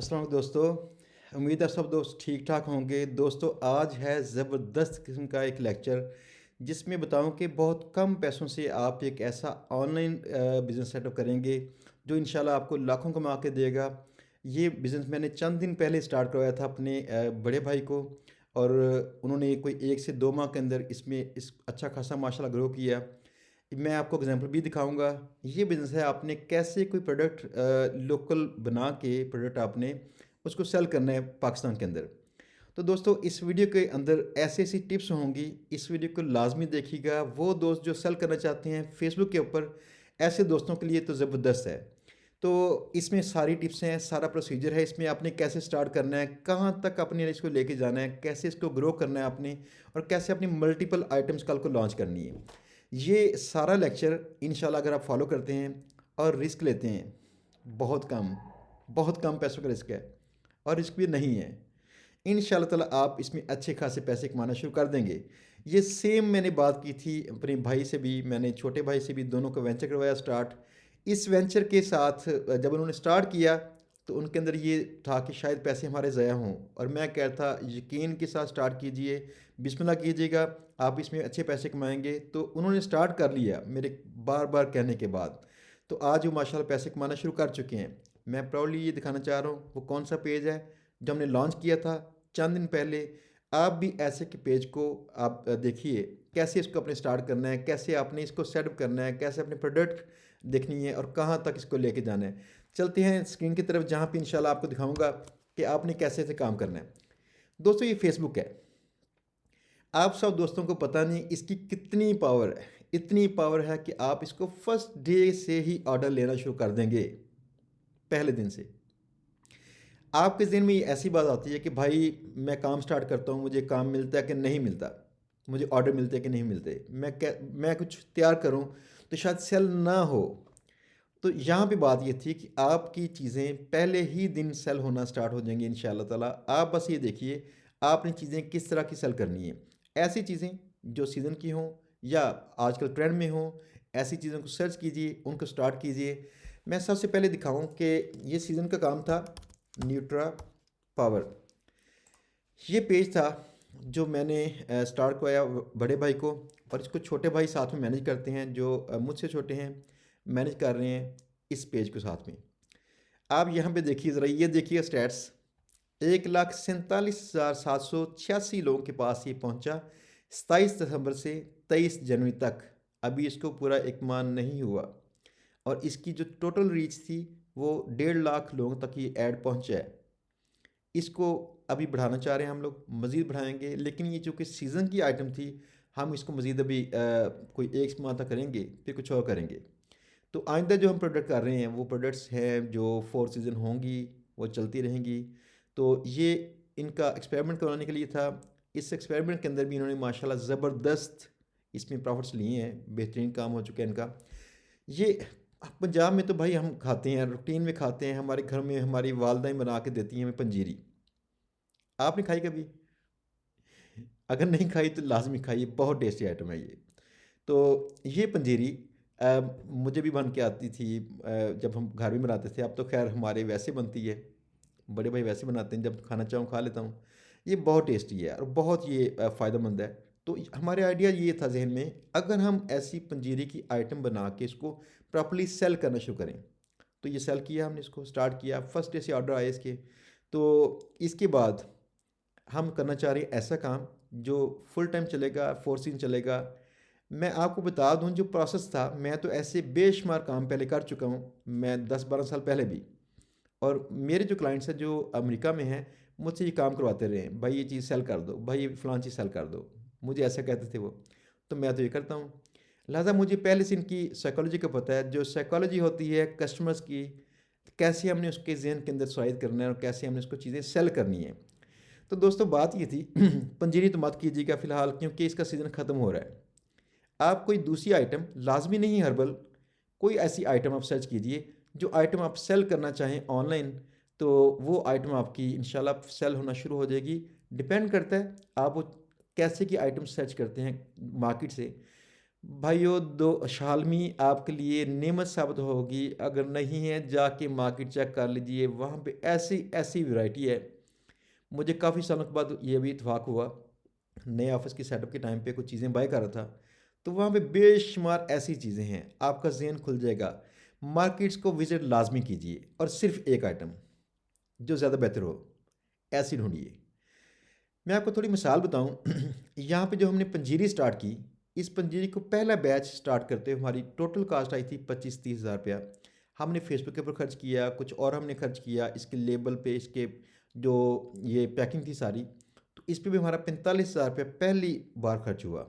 अस्सलाम वालेकुम दोस्तों। उम्मीद है सब दोस्त ठीक ठाक होंगे। दोस्तों आज है ज़बरदस्त किस्म का एक लेक्चर जिसमें बताऊं कि बहुत कम पैसों से आप एक ऐसा ऑनलाइन बिज़नेस सेटअप करेंगे जो इंशाल्लाह आपको लाखों कमा के देगा। ये बिज़नेस मैंने चंद दिन पहले स्टार्ट करवाया था अपने बड़े भाई को, और उन्होंने कोई 1 से 2 माह के अंदर इसमें इस अच्छा खासा माशाल्लाह ग्रो किया। मैं आपको एग्जांपल भी दिखाऊंगा। ये बिज़नेस है, आपने कैसे कोई प्रोडक्ट लोकल बना के प्रोडक्ट आपने उसको सेल करना है पाकिस्तान के अंदर। तो दोस्तों इस वीडियो के अंदर ऐसी ऐसी टिप्स होंगी, इस वीडियो को लाजमी देखिएगा। वो दोस्त जो सेल करना चाहते हैं फेसबुक के ऊपर, ऐसे दोस्तों के लिए तो ज़बरदस्त है। तो इसमें सारी टिप्स हैं, सारा प्रोसीजर है, इसमें आपने कैसे स्टार्ट करना है, कहाँ तक अपने इसको लेके जाना है, कैसे इसको ग्रो करना है आपने, और कैसे अपनी मल्टीपल आइटम्स कल को लॉन्च करनी है। ये सारा लेक्चर इंशाल्लाह अगर आप फॉलो करते हैं और रिस्क लेते हैं, बहुत कम पैसों का रिस्क है और रिस्क भी नहीं है, इंशाल्लाह ताला आप इसमें अच्छे खासे पैसे कमाना शुरू कर देंगे। ये सेम मैंने बात की थी अपने भाई से भी, मैंने छोटे भाई से भी, दोनों को वेंचर करवाया स्टार्ट। इस वेंचर के साथ जब उन्होंने स्टार्ट किया तो उनके अंदर ये था कि शायद पैसे हमारे ज़ाया हों, और मैं कहता यकीन के साथ स्टार्ट कीजिए, बिस्मिल्लाह कीजिएगा, आप इसमें अच्छे पैसे कमाएंगे। तो उन्होंने स्टार्ट कर लिया मेरे बार बार कहने के बाद। तो आज वो माशाल्लाह पैसे कमाना शुरू कर चुके हैं। मैं प्राउडली ये दिखाना चाह रहा हूँ वो कौन सा पेज है जो हमने लॉन्च किया था चंद दिन पहले। आप भी ऐसे के पेज को आप देखिए, कैसे इसको अपने स्टार्ट करना है, कैसे आपने इसको सेटअप करना है, कैसे अपने प्रोडक्ट देखनी है और कहाँ तक इसको लेके जाना है। चलते हैं स्क्रीन की तरफ जहाँ पे इंशाल्लाह आपको दिखाऊंगा कि आपने कैसे से काम करना है। दोस्तों ये फेसबुक है, आप सब दोस्तों को पता नहीं इसकी कितनी पावर है। इतनी पावर है कि आप इसको फर्स्ट डे से ही ऑर्डर लेना शुरू कर देंगे, पहले दिन से। आपके ज़हन में ये ऐसी बात आती है कि भाई मैं काम स्टार्ट करता हूँ, मुझे काम मिलता है कि नहीं मिलता, मुझे ऑर्डर मिलते हैं कि नहीं मिलते, मैं कुछ तैयार करूँ तो शायद सेल ना हो। तो यहाँ पे बात ये थी कि आपकी चीज़ें पहले ही दिन सेल होना स्टार्ट हो जाएंगी इंशाल्लाह ताला। आप बस ये देखिए आपने चीज़ें किस तरह की सेल करनी है। ऐसी चीज़ें जो सीज़न की हों या आजकल ट्रेंड में हों, ऐसी चीज़ों को सर्च कीजिए, उनको स्टार्ट कीजिए। मैं सबसे पहले दिखाऊं कि ये सीज़न का काम था न्यूट्रा पावर। ये पेज था जो मैंने स्टार्ट करवाया बड़े भाई को, और इसको छोटे भाई साथ में मैनेज करते हैं जो मुझसे छोटे हैं, मैनेज कर रहे हैं इस पेज को साथ में। आप यहाँ पे देखिए ज़रा, ये देखिए स्टैट्स, 1,47,786 लोगों के पास ये पहुँचा 27 दिसंबर से 23 जनवरी तक। अभी इसको पूरा 1 माह नहीं हुआ, और इसकी जो टोटल रीच थी वो 1.5 लाख लोगों तक ये ऐड पहुँचा है। इसको अभी बढ़ाना चाह रहे हैं हम लोग, मज़ीद बढ़ाएंगे, लेकिन ये चूँकि सीज़न की आइटम थी, हम इसको मज़ीद अभी कोई 1 माह तक करेंगे, फिर कुछ और करेंगे। तो आइंदा जो हम प्रोडक्ट कर रहे हैं वो प्रोडक्ट्स हैं जो 4 सीज़न होंगी, वो चलती रहेंगी। तो ये इनका एक्सपेरिमेंट करवाने के लिए था। इस एक्सपेरिमेंट के अंदर भी इन्होंने माशाल्लाह ज़बरदस्त इसमें प्रॉफिट्स लिए हैं, बेहतरीन काम हो चुका है इनका। ये पंजाब में तो भाई हम खाते हैं, रूटीन में खाते हैं, हमारे घर में हमारी वालदाएँ बना के देती हैं हमें पंजीरी। आपने खाई कभी? अगर नहीं खाई तो लाजमी खाइए, बहुत टेस्टी आइटम है ये। तो ये पंजीरी मुझे भी बन के आती थी जब हम घर में बनाते थे। अब तो खैर हमारे वैसे बनती है, बड़े भाई वैसे बनाते हैं, जब खाना चाहूँ खा लेता हूँ। ये बहुत टेस्टी है और बहुत ये फ़ायदेमंद है। तो हमारे आइडिया ये था जहन में, अगर हम ऐसी पंजीरी की आइटम बना के इसको प्रॉपर्ली सेल करना शुरू करें। तो ये सेल किया, हमने इसको स्टार्ट किया, फर्स्ट डे से ऑर्डर आए इसके। तो इसके बाद हम करना चाह रहे हैं ऐसा काम जो फुल टाइम चलेगा, 4 सीजन चलेगा। मैं आपको बता दूं जो प्रोसेस था, मैं तो ऐसे बेशुमार काम पहले कर चुका हूं, मैं 10-12 साल पहले भी। और मेरे जो क्लाइंट्स हैं जो अमेरिका में हैं, मुझसे ये काम करवाते रहे हैं, भाई ये चीज़ सेल कर दो, भाई ये फ़लाँ चीज़ सेल कर दो, मुझे ऐसा कहते थे वो। तो मैं तो ये करता हूँ। लिहाजा मुझे पहले से इनकी साइकोलॉजी का पता है, जो साइकोलॉजी होती है कस्टमर्स की, कैसे हमने उसके जहन के अंदर स्वाइद करना है और कैसे हमने उसको चीज़ें सेल करनी है। तो दोस्तों बात ये थी पंजीरी तो मत कीजिएगा फ़िलहाल, क्योंकि इसका सीज़न ख़त्म हो रहा है। आप कोई दूसरी आइटम, लाजमी नहीं हर्बल, कोई ऐसी आइटम आप सर्च कीजिए जो आइटम आप सेल करना चाहें ऑनलाइन। तो वो आइटम आपकी इंशाल्लाह सेल होना शुरू हो जाएगी। डिपेंड करता है आप वो कैसे की आइटम सर्च करते हैं मार्केट से। भाइयों, दो शालमी आपके लिए नेमत साबित होगी। अगर नहीं है, जाके मार्केट चेक कर लीजिए, वहाँ पे ऐसी ऐसी वैरायटी है। मुझे काफ़ी सालों के बाद ये भी इत्तेफाक हुआ, नए ऑफिस की सेटअप के टाइम पे कुछ चीज़ें बाय कर रहा था, तो वहाँ पे बेशुमार ऐसी चीज़ें हैं, आपका जहन खुल जाएगा। मार्केट्स को विज़िट लाजमी कीजिए और सिर्फ एक आइटम जो ज़्यादा बेहतर हो, ऐसी ढूंढिए। मैं आपको थोड़ी मिसाल बताऊं। यहाँ पे जो हमने पंजीरी स्टार्ट की, इस पंजीरी को पहला बैच स्टार्ट करते हुए हमारी टोटल कास्ट आई थी 25-30 हज़ार रुपया। हमने फेसबुक के ऊपर खर्च किया, कुछ और हमने खर्च किया, इसके लेबल पे, इसके जो ये पैकिंग थी सारी, तो इस पे भी हमारा 45 हज़ार रुपया पहली बार खर्च हुआ।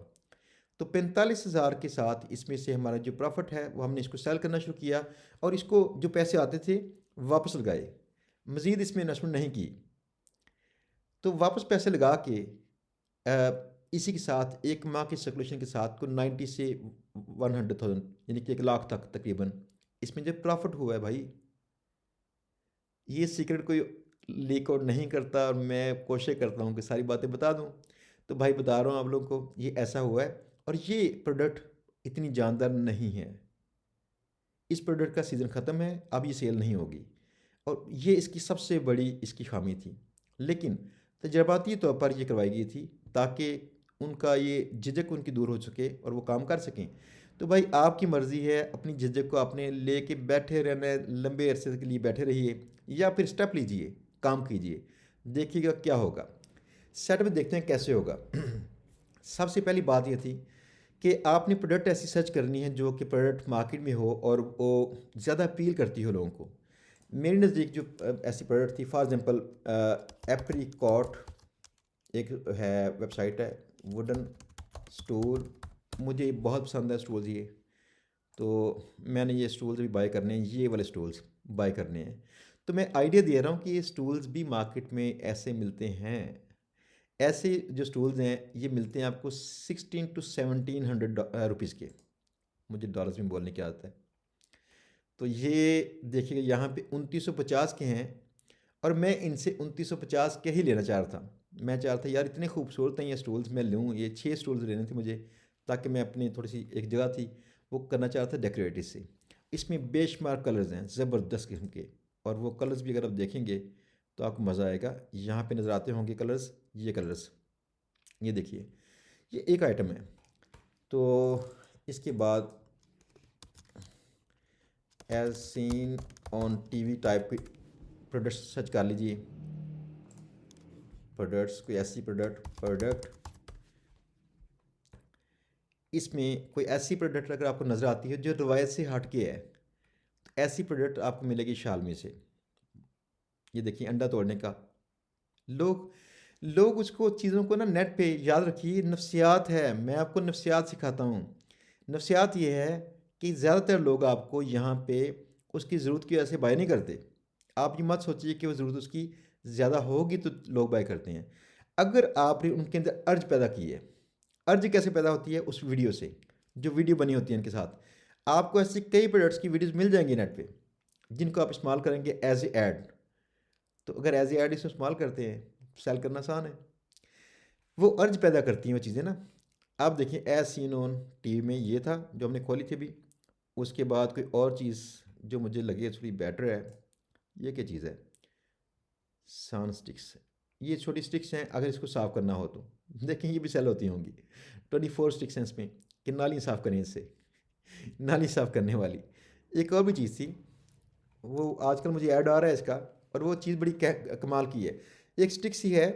तो 45 हज़ार के साथ इसमें से हमारा जो प्रॉफिट है वो हमने इसको सेल करना शुरू किया, और इसको जो पैसे आते थे वापस लगाए, मज़ीद इसमें इन्वेस्टमेंट नहीं की। तो वापस पैसे लगा के इसी के साथ एक माह की सर्कुलेशन के साथ को 90 से 100,000, यानी कि 1 लाख तक तकरीबन इसमें जो प्रॉफिट हुआ है भाई, ये सीक्रेट कोई लीक आउट नहीं करता, और मैं कोशिश करता हूँ कि सारी बातें बता दूँ। तो भाई बता रहा हूँ आप लोगों को, ये ऐसा हुआ है। और ये प्रोडक्ट इतनी जानदार नहीं है, इस प्रोडक्ट का सीज़न ख़त्म है, अब ये सेल नहीं होगी, और ये इसकी सबसे बड़ी इसकी खामी थी। लेकिन तजर्बाती तौर पर ये करवाई गई थी ताकि उनका ये झिझक उनकी दूर हो सके और वो काम कर सकें। तो भाई आपकी मर्ज़ी है, अपनी झिझक को आपने लेके बैठे रहना है, लंबे अरसे के लिए बैठे रहिए, या फिर स्टेप लीजिए, काम कीजिए, देखिएगा क्या होगा। सेट में देखते हैं कैसे होगा। सबसे पहली बात ये थी कि आपने प्रोडक्ट ऐसी सर्च करनी है जो कि प्रोडक्ट मार्केट में हो और वो ज़्यादा अपील करती हो लोगों को। मेरे नज़दीक जो ऐसी प्रोडक्ट थी, फॉर एग्जांपल एप्रिकॉट एक है, वेबसाइट है, वुडन स्टूल, मुझे बहुत पसंद है स्टूल्स ये। तो मैंने ये स्टूल्स भी बाय करने हैं, ये वाले स्टूल्स बाय करने हैं। तो मैं आइडिया दे रहा हूँ कि ये स्टूल्स भी मार्केट में ऐसे मिलते हैं। ऐसे जो स्टूल्स हैं ये मिलते हैं आपको 1600 to 1700 रुपीज़ के। मुझे डॉलर्स में बोलने की आदत है। तो ये देखिएगा, यहाँ पे 2950 के हैं, और मैं इनसे 2950 के ही लेना चाह रहा था। मैं चाह रहा था यार इतने खूबसूरत हैं ये स्टूल्स, मैं लूँ। ये 6 स्टूल्स लेने थे मुझे, ताकि मैं अपनी थोड़ी सी एक जगह थी वो करना चाह रहा था डेकोरेटिव से। इसमें बेशुमार कलर्स हैं ज़बरदस्त किस्म के, और वो कलर्स भी अगर आप देखेंगे तो आपको मज़ा आएगा। यहाँ पे नज़र आते होंगे कलर्स, ये कलर्स, ये देखिए, ये एक आइटम है। तो इसके बाद as seen on TV type के प्रोडक्ट्स सर्च कर लीजिए। प्रोडक्ट्स, कोई ऐसी प्रोडक्ट इसमें कोई ऐसी प्रोडक्ट अगर आपको नज़र आती है जो रवायत से हट के है, तो ऐसी प्रोडक्ट आपको मिलेगी शालमी से। ये देखिए, अंडा तोड़ने का, लोग लोग उसको चीज़ों को ना नेट पे, याद रखिए नफ्सियात है, मैं आपको नफ्सियात सिखाता हूँ। नफ्सियात ये है कि ज़्यादातर लोग आपको यहाँ पे उसकी ज़रूरत की वजह से बाय नहीं करते। आप ये मत सोचिए कि वो ज़रूरत उसकी ज़्यादा होगी तो लोग बाय करते हैं। अगर आपने उनके अंदर अर्ज पैदा की है, अर्ज कैसे पैदा होती है? उस वीडियो से, जो वीडियो बनी होती है इनके साथ। आपको ऐसे कई प्रोडक्ट्स की वीडियोज़ मिल जाएंगी नेट पे, जिनको आप इस्तेमाल करेंगे एज ए एड। तो अगर एज ए एड इसको इस्तेमाल करते हैं, सेल करना आसान है। वो अर्ज पैदा करती हैं वो चीज़ें ना। आप देखिए, एज सीन ऑन टीवी में ये था जो हमने खोली थी अभी। उसके बाद कोई और चीज़ जो मुझे लगी थोड़ी बेटर है, ये क्या चीज़ है? सान स्टिक्स। ये छोटी स्टिक्स हैं, अगर इसको साफ़ करना हो तो देखें, ये भी सेल होती होंगी। 24 स्टिक्स हैं इसमें, कि नाली साफ़ करें इससे। नाली साफ़ करने वाली। एक और भी चीज़ थी, वो आजकल मुझे ऐड आ रहा है इसका, और वो चीज़ बड़ी कमाल की है। एक स्टिक सी है,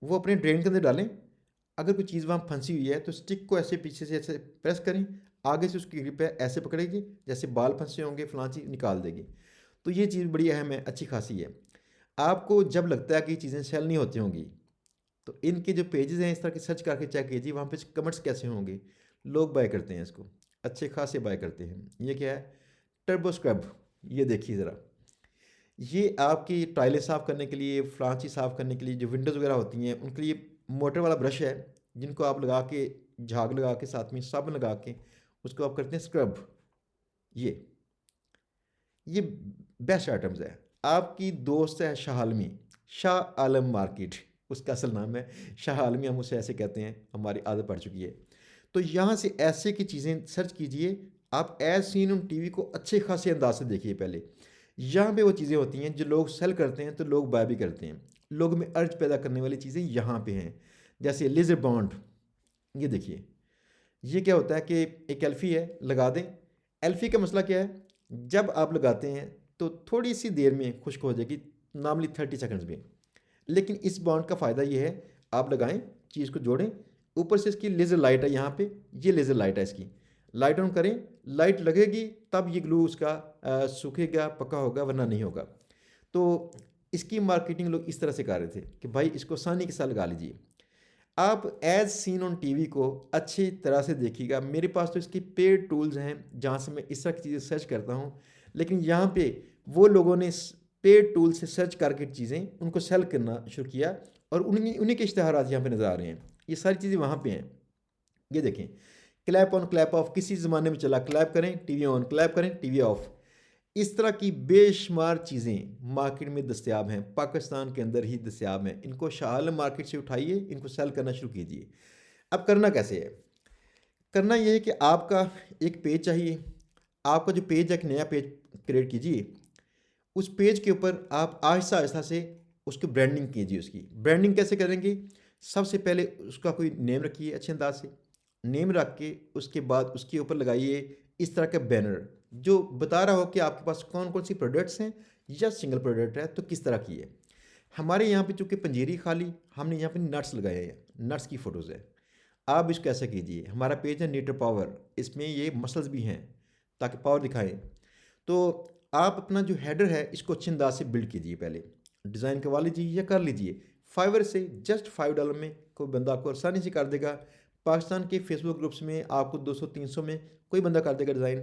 वो अपने ड्रेन के अंदर डालें, अगर कोई चीज़ वहाँ फंसी हुई है तो स्टिक को ऐसे पीछे से ऐसे प्रेस करें, आगे से उसकी ग्रिप है ऐसे पकड़ेगी, जैसे बाल फंसे होंगे फलां चीज़ निकाल देगी। तो ये चीज़ बड़ी अहम है, अच्छी खासी है। आपको जब लगता है कि ये चीज़ें सेल नहीं होती होंगी, तो इनके जो पेजेस हैं इस तरह के सर्च करके चेक कीजिए, वहाँ पे कमेंट्स कैसे होंगे। लोग बाय करते हैं इसको, अच्छे खासे बाय करते हैं। ये क्या है? Turbo scrub. ये देखिए ज़रा, ये आपकी टाइलें साफ़ करने के लिए, फ्लांची साफ़ करने के लिए, जो विंडोज़ वगैरह होती हैं उनके लिए मोटर वाला ब्रश है, जिनको आप लगा के, झाग लगा के, साथ में साबुन लगा के उसको आप करते हैं स्क्रब। ये ये बेस्ट आइटम्स है। आपकी दोस्त है शाह आलमी, शाह आलम मार्केट उसका असल नाम है, शाह आलमी हम उसे ऐसे कहते हैं, हमारी आदत पड़ चुकी है। तो यहाँ से ऐसे की चीज़ें सर्च कीजिए, आप एज सीन ऑन टीवी को अच्छे खासे अंदाज से देखिए पहले। यहाँ पे वो चीज़ें होती हैं जो लोग सेल करते हैं तो लोग बाय भी करते हैं। लोग में अर्ज पैदा करने वाली चीज़ें यहाँ पे हैं, जैसे लेज़र बॉन्ड। ये देखिए, ये क्या होता है कि एक एल्फ़ी है, लगा दें। एल्फ़ी का मसला क्या है, जब आप लगाते हैं तो थोड़ी सी देर में खुश्क हो जाएगी, नॉर्मली 30 सेकंड्स में। लेकिन इस बॉन्ड का फ़ायदा ये है, आप लगाएं, चीज़ को जोड़ें, ऊपर से इसकी लेज़र लाइट है यहाँ पे, ये लेज़र लाइट है इसकी। लाइट ऑन करें, लाइट लगेगी तब ये ग्लू उसका सूखेगा, पक्का होगा, वरना नहीं होगा। तो इसकी मार्केटिंग लोग इस तरह से कर रहे थे कि भाई इसको आसानी के साथ लगा लीजिए। आप एज सीन ऑन टीवी को अच्छी तरह से देखिएगा। मेरे पास तो इसकी पेड टूल्स हैं जहाँ से मैं इस तरह की चीज़ें सर्च करता हूँ, लेकिन यहाँ पे वो लोगों ने पेड टूल से सर्च करके चीज़ें उनको सेल करना शुरू किया और उन्हीं उन्हीं के इश्तहारात यहाँ पे नज़र आ रहे हैं। ये सारी चीज़ें वहाँ पे हैं। ये देखें, क्लैप ऑन क्लैप ऑफ, किसी ज़माने में चला क्लैप करें टीवी ऑन, क्लैप करें टीवी ऑफ। इस तरह की बेशुमार चीज़ें मार्केट में दस्तयाब हैं, पाकिस्तान के अंदर ही दस्तयाब हैं। इनको शाह आलम मार्केट से उठाइए, इनको सेल करना शुरू कीजिए। अब करना कैसे है? करना यह है कि आपका एक पेज चाहिए। आपका जो पेज है, एक नया पेज क्रिएट कीजिए। उस पेज के ऊपर आप आहिस्ता आहिस्ता से उसकी ब्रांडिंग कीजिए। उसकी ब्रांडिंग कैसे करेंगे? सबसे पहले उसका कोई नेम रखिए अच्छे अंदाज से। नेम रख के उसके बाद उसके ऊपर लगाइए इस तरह का बैनर जो बता रहा हो कि आपके पास कौन कौन सी प्रोडक्ट्स हैं, या सिंगल प्रोडक्ट है तो किस तरह की है। हमारे यहाँ पे चूँकि पंजीरी खाली, हमने यहाँ पे नट्स लगाए हैं, नट्स की फ़ोटोज़ है। आप इसको ऐसा कीजिए, हमारा पेज है नीटर पावर, इसमें ये मसल्स भी हैं ताकि पावर दिखाएं। तो आप अपना जो हेडर है इसको अच्छे अंदाज से बिल्ड कीजिए, पहले डिज़ाइन करवा लीजिए या कर लीजिए। फाइवर से जस्ट $5 में कोई बंदा आपको आसानी से कर देगा। पाकिस्तान के फेसबुक ग्रुप्स में आपको 200-300 में कोई बंदा कर देगा डिज़ाइन।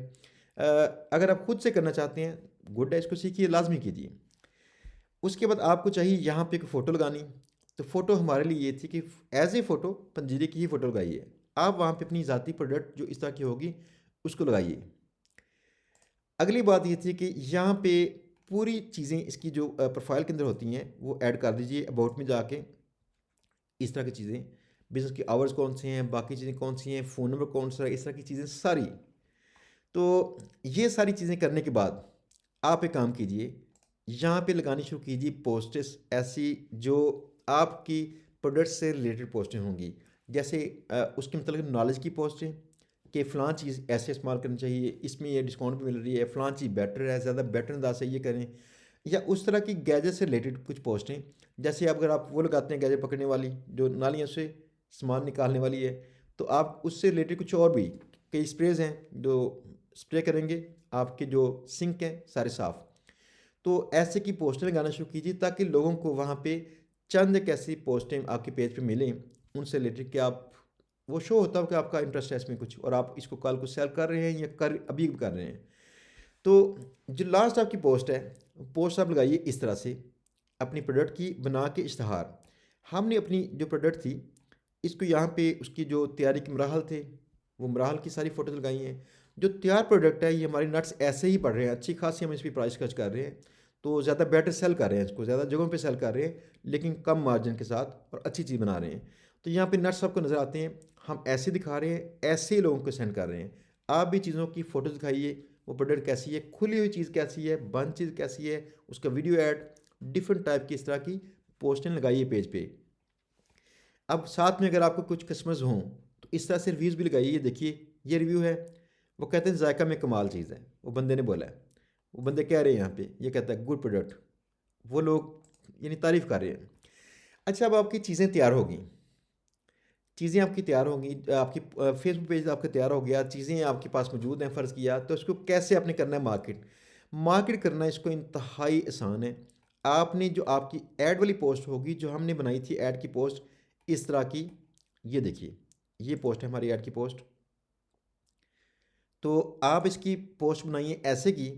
अगर आप खुद से करना चाहते हैं, गुड है, इसको सीखिए, लाजमी कीजिए। उसके बाद आपको चाहिए यहाँ पे एक फ़ोटो लगानी। तो फ़ोटो हमारे लिए ये थी कि एज ए फ़ोटो पंजीरी की ही फ़ोटो लगाइए। आप वहाँ पे अपनी ज़ाती प्रोडक्ट जो इस तरह की होगी उसको लगाइए। अगली बात ये थी कि यहाँ पे पूरी चीज़ें इसकी जो प्रोफाइल के अंदर होती हैं वो ऐड कर दीजिए। अबाउट में जाके इस तरह की चीज़ें, बिज़नेस के आवर्स कौन से हैं, बाकी चीज़ें कौन सी हैं, फ़ोन नंबर कौन सा है, इस तरह की चीज़ें सारी। तो ये सारी चीज़ें करने के बाद आप एक काम कीजिए, यहाँ पे लगानी शुरू कीजिए पोस्ट्स ऐसी जो आपकी प्रोडक्ट से रिलेटेड पोस्टें होंगी। जैसे उसके मतलब नॉलेज की पोस्टें कि फ़लाँ चीज़ ऐसे इस्तेमाल करनी चाहिए, इसमें ये डिस्काउंट भी मिल रही है, फ़लाँ चीज़ बेटर है, ज़्यादा बेटर अंदाज से ये करें। या उस तरह की गैजेट से रिलेटेड कुछ पोस्टें, जैसे अगर आप वो लगाते हैं गैजेट पकड़ने वाली जो नालियों से सामान निकालने वाली है, तो आप उससे रिलेटेड कुछ और भी कई स्प्रेज हैं जो स्प्रे करेंगे आपके जो सिंक हैं सारे साफ़। तो ऐसे की पोस्टें लगाना शुरू कीजिए ताकि लोगों को वहाँ पे चंद एक ऐसी पोस्टें आपके पेज पे मिलें उनसे रिलेटेड कि आप, वो शो होता हो कि आपका इंटरेस्ट है इसमें कुछ और आप इसको कल को सेल कर रहे हैं या कर अभी कर रहे हैं। तो जो लास्ट आपकी पोस्ट है, पोस्ट आप लगाइए इस तरह से अपनी प्रोडक्ट की बना के इश्तहार। हमने अपनी जो प्रोडक्ट थी इसको यहाँ पे उसकी जो तैयारी के मराहल थे वो मराहल की सारी फ़ोटोज़ लगाई हैं। जो तैयार प्रोडक्ट है ये हमारे नट्स ऐसे ही पड़ रहे हैं, अच्छी खासी हम इस पर प्राइस खर्च कर रहे हैं, तो ज़्यादा बेटर सेल कर रहे हैं, इसको ज़्यादा जगहों पे सेल कर रहे हैं, लेकिन कम मार्जिन के साथ और अच्छी चीज़ बना रहे हैं। तो यहाँ पे नट्स आपको नज़र आते हैं, हम ऐसे दिखा रहे हैं, ऐसे ही लोगों को सेंड कर रहे हैं। आप भी चीज़ों की फ़ोटो दिखाइए, वो प्रोडक्ट कैसी है, खुली हुई चीज़ कैसी है, बंद चीज़ कैसी है, उसका वीडियो ऐड, डिफरेंट टाइप की इस तरह की पोस्टें लगाइए पेज पे। अब साथ में अगर आपको कुछ कस्टमर्स हों तो इस तरह से रिव्यूज़ भी लगाइए। ये देखिए, ये रिव्यू है, वो कहते हैं जायका में कमाल चीज़ है, वो बंदे ने बोला है, वो बंदे कह रहे हैं यहाँ पे, ये कहता है गुड प्रोडक्ट, वो लोग यानी तारीफ़ कर रहे हैं। अच्छा, अब आपकी चीज़ें तैयार होगी, चीज़ें आपकी तैयार होंगी, आपकी फेसबुक पेज आपका तैयार हो गया, चीज़ें आपके पास मौजूद हैं फ़र्ज़ किया, तो इसको कैसे आपने करना है मार्केट। मार्केट करना इसको इंतहाई आसान है। आपने जो आपकी ऐड वाली पोस्ट होगी, जो हमने बनाई थी ऐड की पोस्ट इस तरह की, ये देखिए, ये पोस्ट है हमारी ऐड की पोस्ट। तो आप इसकी पोस्ट बनाइए ऐसे की,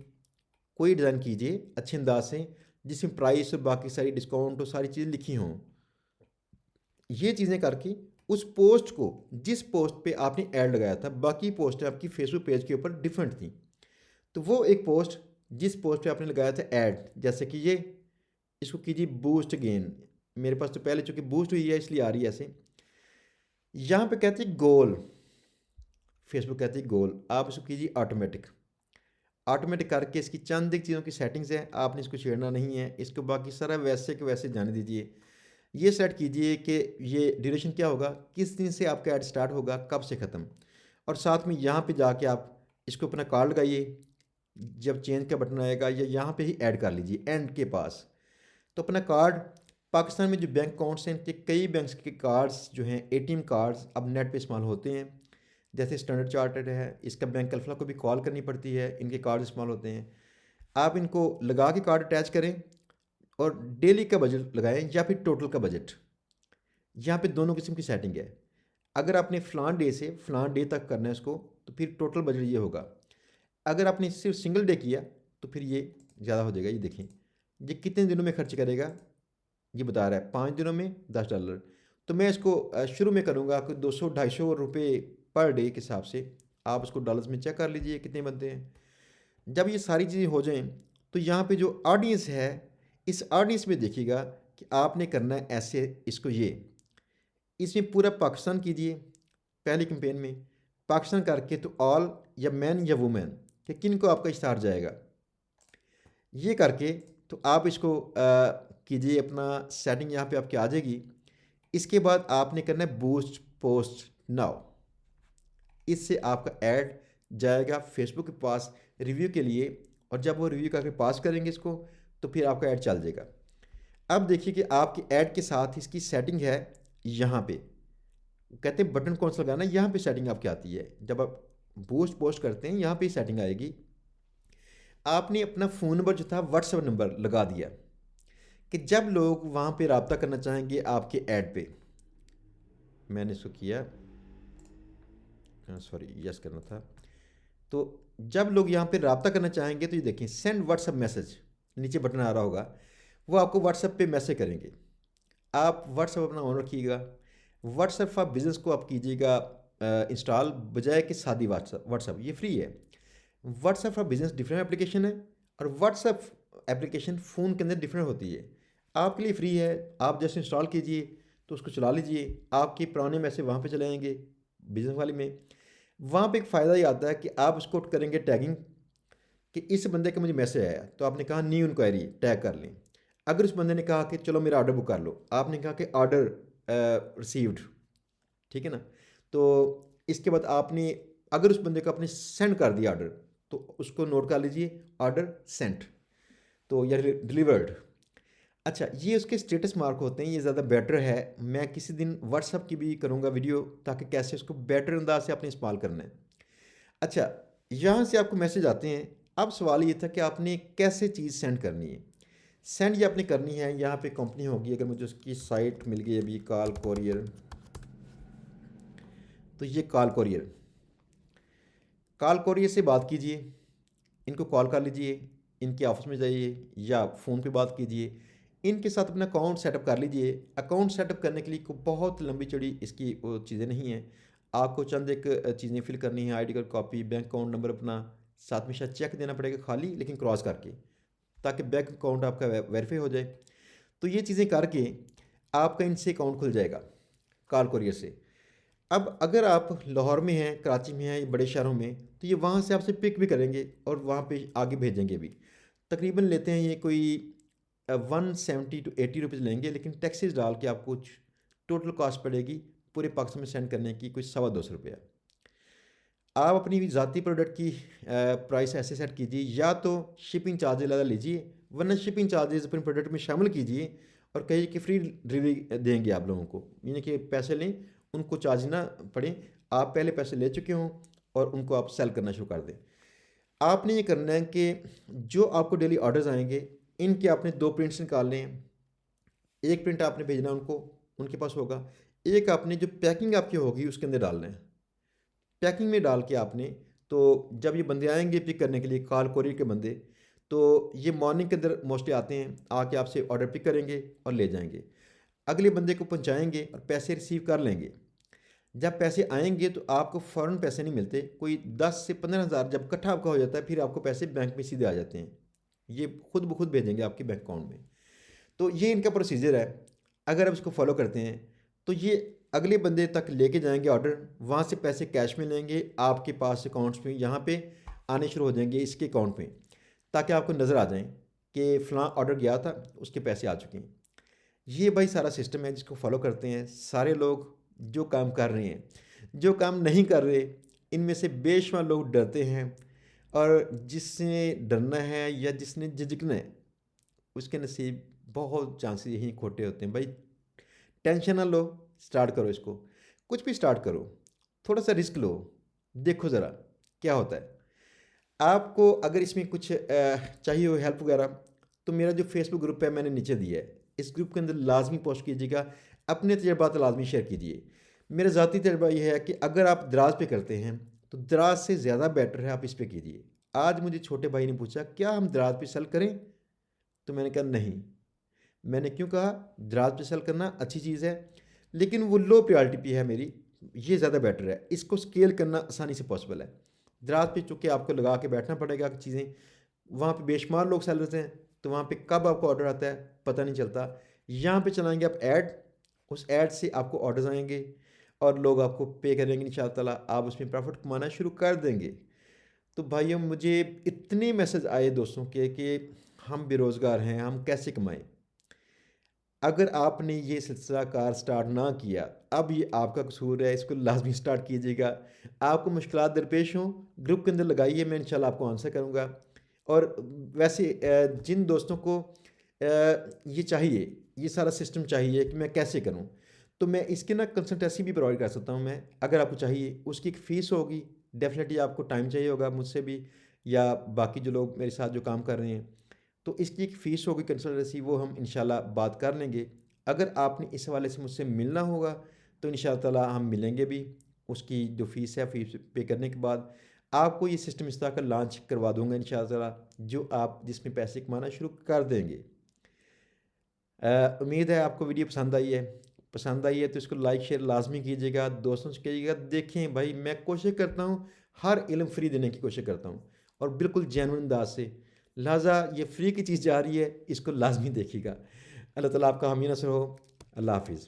कोई डिज़ाइन कीजिए अच्छे अंदाज से जिसमें प्राइस और बाकी सारी डिस्काउंट और सारी चीज़ें लिखी हों। ये चीज़ें करके उस पोस्ट को, जिस पोस्ट पे आपने ऐड लगाया था, बाकी पोस्टें आपकी फेसबुक पेज के ऊपर डिफरेंट थी, तो वो एक पोस्ट जिस पोस्ट पे आपने लगाया था ऐड, जैसे कि ये, इसको कीजिए बूस्ट गेन। मेरे पास तो पहले चूंकि बूस्ट हुई है इसलिए आ रही है ऐसे। यहाँ पे कहते हैं गोल, फेसबुक कहती है गोल, आप इसको कीजिए ऑटोमेटिक। ऑटोमेटिक करके इसकी चंद एक चीज़ों की सेटिंग्स है, आपने इसको छेड़ना नहीं है, इसको बाकी सारा वैसे के वैसे जाने दीजिए। ये सेट कीजिए कि ये ड्यूरेशन क्या होगा, किस दिन से आपका ऐड स्टार्ट होगा, कब से ख़त्म। और साथ में यहाँ पे जाके आप इसको अपना कार्ड लगाइए, जब चेंज का बटन आएगा या यहाँ पे ही ऐड कर लीजिए एंड के पास। तो अपना कार्ड, पाकिस्तान में जो बैंक अकाउंट्स हैं इनके कई बैंक्स के कार्ड्स जो हैं एटीएम कार्ड्स अब नेट पे इस्तेमाल होते हैं। जैसे स्टैंडर्ड चार्टर्ड है, इसका बैंक अल्फला को भी कॉल करनी पड़ती है, इनके कार्ड इस्तेमाल होते हैं। आप इनको लगा के कार्ड अटैच करें और डेली का बजट लगाएं या फिर टोटल का बजट। यहाँ पे दोनों किस्म की सेटिंग है। अगर आपने फ़लाँ डे से फ़लाँ डे तक करना है इसको, तो फिर टोटल बजट ये होगा। अगर आपने सिर्फ सिंगल डे किया तो फिर ये ज़्यादा हो जाएगा। ये देखें, ये कितने दिनों में खर्च करेगा, ये बता रहा है 5 दिनों में $10। तो मैं इसको शुरू में करूँगा कि 200-250 रुपये पर डे के हिसाब से। आप उसको डॉलर्स में चेक कर लीजिए कितने बनते हैं। जब ये सारी चीज़ें हो जाएं तो यहाँ पे जो ऑडियंस है, इस ऑडियंस में देखिएगा कि आपने करना है ऐसे इसको, ये इसमें पूरा पाकिस्तान कीजिए। पहली कैंपेन में पाकिस्तान करके तो ऑल या मैन या वुमेन कि किन को आपका इश्तहार जाएगा, ये करके तो आप इसको कीजिए। अपना सेटिंग यहाँ पे आपकी आ जाएगी। इसके बाद आपने करना है बूस्ट पोस्ट नाउ। इससे आपका ऐड जाएगा फेसबुक के पास रिव्यू के लिए, और जब वो रिव्यू करके पास करेंगे इसको तो फिर आपका ऐड चल जाएगा। अब देखिए कि आपके ऐड के साथ इसकी सेटिंग है। यहाँ पे कहते हैं बटन कौन सा लगाना है, यहाँ पे सेटिंग आपकी आती है। जब आप बूस्ट पोस्ट करते हैं यहाँ पे सेटिंग आएगी। आपने अपना फ़ोन नंबर जो था व्हाट्सएप नंबर लगा दिया कि जब लोग वहाँ पे रब्ता करना चाहेंगे आपके ऐड पे, मैंने इसको किया, सॉरी यस करना था। तो जब लोग यहाँ पे रब्ता करना चाहेंगे तो ये देखें सेंड व्हाट्सएप मैसेज, नीचे बटन आ रहा होगा, वो आपको व्हाट्सएप पे मैसेज करेंगे। आप व्हाट्सएप अपना ऑन रखिएगा। व्हाट्सएप फॉर बिज़नेस को आप कीजिएगा इंस्टॉल, बजाय कि सादी व्हाट्सएप। व्हाट्सएप ये फ्री है। WhatsApp for business different application है, और व्हाट्सएप एप्लीकेशन फ़ोन के अंदर डिफरेंट होती है। आपके लिए फ्री है, आप जैसे इंस्टॉल कीजिए तो उसको चला लीजिए। आपके पुराने मैसेज वहाँ पे चले जाएंगे बिज़नेस वाले में। वहाँ पे एक फ़ायदा ये आता है कि आप उसको करेंगे टैगिंग कि इस बंदे का मुझे मैसेज आया, तो आपने कहा न्यू इंक्वायरी टैग कर लें। अगर उस बंदे ने कहा कि चलो मेरा ऑर्डर बुक कर लो, आपने कहा कि ऑर्डर रिसीव्ड, ठीक है ना। तो इसके बाद आपने अगर उस बंदे को आपने सेंड कर दिया ऑर्डर, तो उसको नोट कर लीजिए ऑर्डर सेंट, तो या डिलीवर्ड। अच्छा, ये उसके स्टेटस मार्क होते हैं, ये ज़्यादा बेटर है। मैं किसी दिन व्हाट्सअप की भी करूँगा वीडियो, ताकि कैसे उसको बेटर अंदाज से आपने इस्तेमाल करना है। अच्छा, यहाँ से आपको मैसेज आते हैं। अब सवाल ये था कि आपने कैसे चीज़ सेंड करनी है। सेंड ये आपने करनी है, यहाँ पे कंपनी होगी, अगर मुझे उसकी साइट मिल गई अभी, कॉल कोरियर, तो ये कॉल कोरियर, कॉल कोरियर से बात कीजिए, इनको कॉल कर लीजिए, इनके ऑफिस में जाइए या फ़ोन पे बात कीजिए, इनके साथ अपना अकाउंट सेटअप कर लीजिए। अकाउंट सेटअप करने के लिए कोई बहुत लंबी चौड़ी इसकी वो चीज़ें नहीं हैं। आपको चंद एक चीज़ें फिल करनी है, ID card copy, bank account number अपना, साथ में शायद चेक देना पड़ेगा खाली लेकिन क्रॉस करके, ताकि बैंक अकाउंट आपका वेरीफाई हो जाए। तो ये चीज़ें करके आपका इनसे अकाउंट खुल जाएगा कॉल कोरियर से। अब अगर आप लाहौर में हैं, कराची में हैं, या बड़े शहरों में, तो ये वहाँ से आपसे पिक भी करेंगे और वहाँ पे आगे भेजेंगे भी। तकरीबन लेते हैं ये कोई 170 टू 80 रुपीज़ लेंगे, लेकिन टैक्सेस डाल के आपको कुछ टोटल कॉस्ट पड़ेगी पूरे पाकिस्तान में सेंड करने की, कोई 250 रुपया। आप अपनी ज़ाती प्रोडक्ट की प्राइस ऐसे सेट कीजिए, या तो शिपिंग चार्जेस ज़्यादा लीजिए, वरना शिपिंग चार्जेस अपने प्रोडक्ट में शामिल कीजिए और कहिए कि फ्री डिलीवरी देंगे आप लोगों को, यानी कि पैसे लें, उनको चार्ज ना पड़े, आप पहले पैसे ले चुके हों और उनको आप सेल करना शुरू कर दें। आपने ये करना है कि जो आपको डेली ऑर्डर्स आएंगे, इनके आपने 2 प्रिंट्स निकालने हैं। एक प्रिंट आपने भेजना उनको, उनके पास होगा। एक आपने जो पैकिंग आपकी होगी उसके अंदर डालना है। पैकिंग में डाल के आपने, तो जब ये बंदे आएंगे पिक करने के लिए, कॉल कोरियर के बंदे, तो ये मॉर्निंग के अंदर मोस्टली आते हैं, आके आपसे ऑर्डर पिक करेंगे और ले जाएंगे, अगले बंदे को पहुंचाएंगे और पैसे रिसीव कर लेंगे। जब पैसे आएंगे तो आपको फ़ौरन पैसे नहीं मिलते, कोई 10 से 15 हज़ार जब इकट्ठा आपका हो जाता है, फिर आपको पैसे बैंक में सीधे आ जाते हैं। ये खुद ब खुद भेजेंगे आपके बैंक अकाउंट में। तो ये इनका प्रोसीजर है। अगर आप इसको फॉलो करते हैं तो ये अगले बंदे तक लेके जाएंगे ऑर्डर, वहाँ से पैसे कैश में लेंगे, आपके पास अकाउंट्स में यहाँ पे आने शुरू हो जाएंगे इसके अकाउंट में, ताकि आपको नज़र आ जाए कि फ़लाँ ऑर्डर गया था, उसके पैसे आ चुके हैं। ये भाई सारा सिस्टम है जिसको फॉलो करते हैं सारे लोग जो काम कर रहे हैं। जो काम नहीं कर रहे, इनमें से बेशुमार लोग डरते हैं, और जिसने डरना है या जिसने झिझकना है, उसके नसीब बहुत चांसेस यही खोटे होते हैं। भाई टेंशन ना लो, स्टार्ट करो इसको, कुछ भी स्टार्ट करो, थोड़ा सा रिस्क लो, देखो ज़रा क्या होता है। आपको अगर इसमें कुछ चाहिए हो हेल्प वगैरह, तो मेरा जो फेसबुक ग्रुप है मैंने नीचे दिया है, इस ग्रुप के अंदर लाजमी पोस्ट कीजिएगा, अपने तजर्बात लाजमी शेयर कीजिए। मेरा ज़ाती तजर्बा ये है कि अगर आप दराज पे करते हैं तो दराज से ज़्यादा बेटर है आप इस पे कीजिए। आज मुझे छोटे भाई ने पूछा क्या हम दराज पे सेल करें, तो मैंने कहा नहीं। मैंने क्यों कहा, दराज पे सेल करना अच्छी चीज़ है, लेकिन वो लो प्रायोरिटी पे है मेरी, ये ज़्यादा बेटर है, इसको स्केल करना आसानी से पॉसिबल है। दराज पे चूँकि आपको लगा के बैठना पड़ेगा कि चीज़ें, वहाँ पे बेशुमार लोग सेलर्स हैं, तो वहाँ पे कब आपको ऑर्डर आता है पता नहीं चलता। यहाँ पे चलाएंगे आप ऐड, उस ऐड से आपको ऑर्डर्स आएंगे और लोग आपको पे करेंगे, इंशाअल्लाह आप उसमें प्रॉफिट कमाना शुरू कर देंगे। तो भाइयों मुझे इतने मैसेज आए दोस्तों के कि हम बेरोज़गार हैं, हम कैसे कमाएं। अगर आपने ये सिलसिला कार स्टार्ट ना किया, अब ये आपका कसूर है, इसको लाजमी स्टार्ट कीजिएगा। आपको मुश्किलात दरपेश हों, ग्रुप के अंदर लगाइए, मैं इंशाल्लाह आपको आंसर करूँगा। और वैसे जिन दोस्तों को ये चाहिए, ये सारा सिस्टम चाहिए कि मैं कैसे करूँ, तो मैं इसकी ना कंसल्टेंसी भी प्रोवाइड कर सकता हूँ मैं, अगर आपको चाहिए। उसकी एक फ़ीस होगी, डेफिनेटली आपको टाइम चाहिए होगा मुझसे भी, या बाकी जो लोग मेरे साथ जो काम कर रहे हैं, तो इसकी एक फ़ीस होगी कंसल्टेंसी, वो हम इंशाल्लाह बात कर लेंगे। अगर आपने इस हवाले से मुझसे मिलना होगा तो इंशाअल्लाह ताला हम मिलेंगे भी। उसकी जो फ़ीस है, फ़ीस पे करने के बाद आपको ये सिस्टम इस तरह का लॉन्च करवा दूंगा इंशाअल्लाह ताला, जो आप जिसमें पैसे कमाना शुरू कर देंगे। उम्मीद है आपको वीडियो पसंद आई है। पसंद आई है तो इसको लाइक शेयर लाजमी कीजिएगा, दोस्तों से कीजिएगा। देखें भाई, मैं कोशिश करता हूँ हर इल्म फ्री देने की कोशिश करता हूँ, और बिल्कुल जेन्युइन अंदाज से। लिहाजा ये फ्री की चीज़ जा रही है, इसको लाजमी देखिएगा। अल्लाह ताला आपका हामी नसर हो। अल्लाह हाफिज़।